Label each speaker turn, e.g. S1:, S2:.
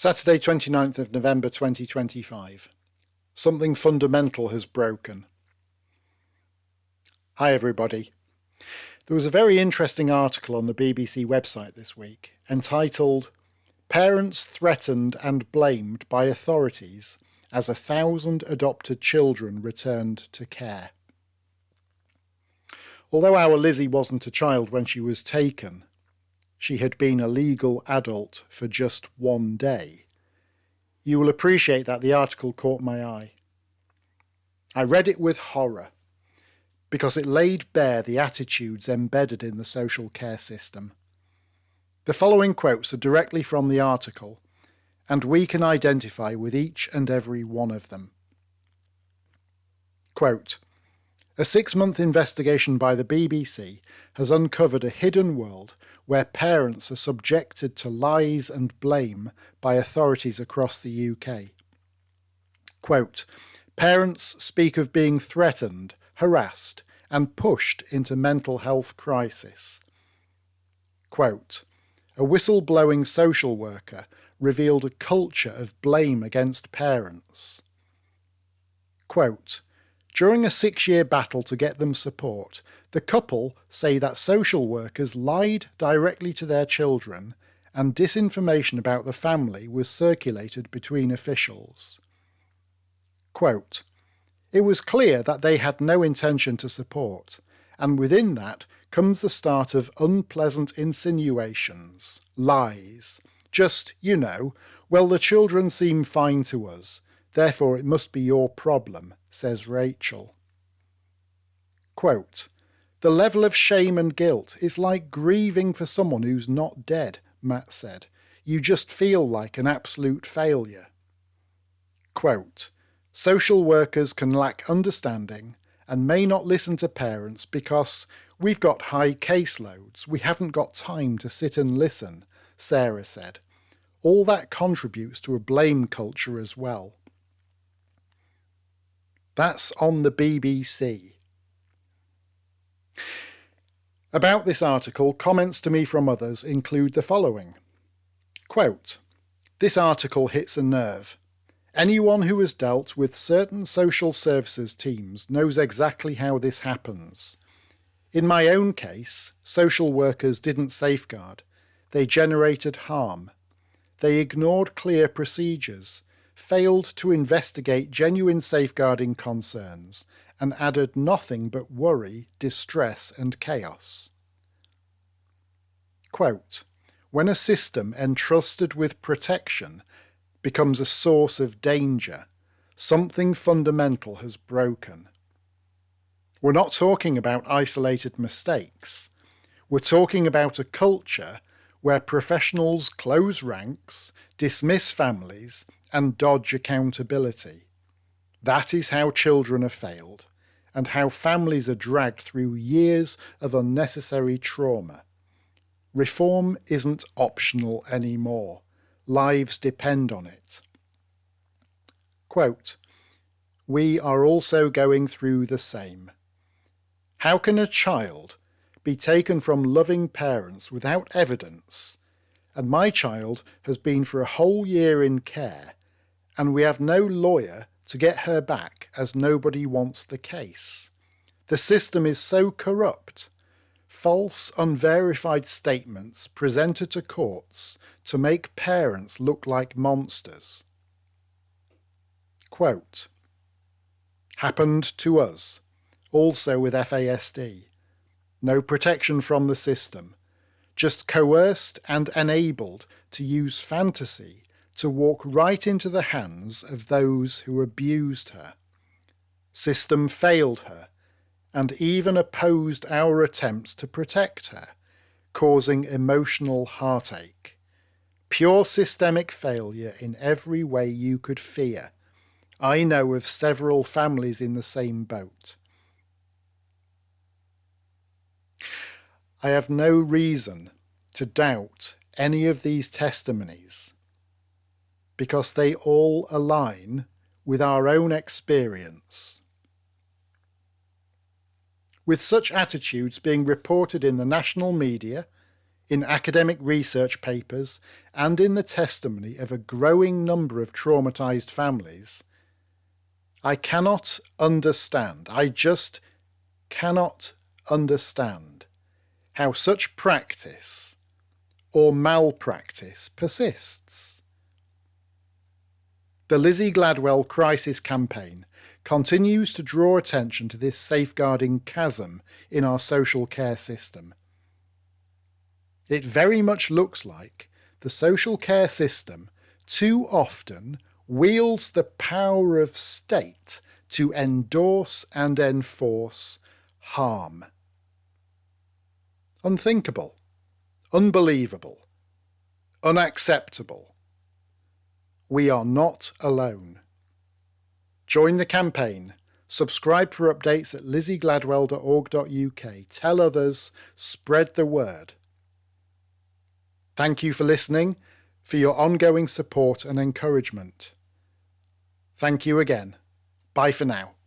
S1: Saturday 29th of November 2025. Something fundamental has broken. Hi everybody. There was a very interesting article on the BBC website this week entitled "Parents Threatened and Blamed by Authorities as 1,000 Adopted Children Returned to Care." Although our Lizzie wasn't a child when she was taken, she had been a legal adult for just one day. You will appreciate that the article caught my eye. I read it with horror, because it laid bare the attitudes embedded in the social care system. The following quotes are directly from the article, and we can identify with each and every one of them. Quote, "A 6-month investigation by the BBC has uncovered a hidden world where parents are subjected to lies and blame by authorities across the UK. Quote, parents speak of being threatened, harassed, and pushed into mental health crisis. Quote, a whistleblowing social worker revealed a culture of blame against parents. Quote, during a 6-year battle to get them support, the couple say that social workers lied directly to their children and disinformation about the family was circulated between officials. Quote, it was clear that they had no intention to support, and within that comes the start of unpleasant insinuations, lies. Just, well, the children seem fine to us, therefore it must be your problem, says Rachel. Quote, the level of shame and guilt is like grieving for someone who's not dead, Matt said. You just feel like an absolute failure. Quote, social workers can lack understanding and may not listen to parents because we've got high caseloads. We haven't got time to sit and listen, Sarah said. All that contributes to a blame culture as well. That's on the BBC. About this article, comments to me from others include the following. Quote, this article hits a nerve. Anyone who has dealt with certain social services teams knows exactly how this happens. In my own case, social workers didn't safeguard. They generated harm. They ignored clear procedures, failed to investigate genuine safeguarding concerns, and added nothing but worry, distress, and chaos. Quote, when a system entrusted with protection becomes a source of danger, something fundamental has broken. We're not talking about isolated mistakes. We're talking about a culture where professionals close ranks, dismiss families, and dodge accountability. That is how children are failed, and how families are dragged through years of unnecessary trauma. Reform isn't optional anymore. Lives depend on it. Quote, we are also going through the same. How can a child be taken from loving parents without evidence, and my child has been for a whole year in care, and we have no lawyer to get her back as nobody wants the case? The system is so corrupt. False, unverified statements presented to courts to make parents look like monsters. Quote, happened to us, also with FASD. No protection from the system, just coerced and enabled to use fantasy to walk right into the hands of those who abused her. System failed her, and even opposed our attempts to protect her, causing emotional heartache. Pure systemic failure in every way you could fear. I know of several families in the same boat. I have no reason to doubt any of these testimonies, because they all align with our own experience. With such attitudes being reported in the national media, in academic research papers, and in the testimony of a growing number of traumatized families, I cannot understand, I just cannot understand how such practice or malpractice persists. The Lizzie Gladwell Crisis campaign continues to draw attention to this safeguarding chasm in our social care system. It very much looks like the social care system too often wields the power of state to endorse and enforce harm. Unthinkable, unbelievable, unacceptable. We are not alone. Join the campaign. Subscribe for updates at lizziegladwell.org.uk. Tell others. Spread the word. Thank you for listening, for your ongoing support and encouragement. Thank you again. Bye for now.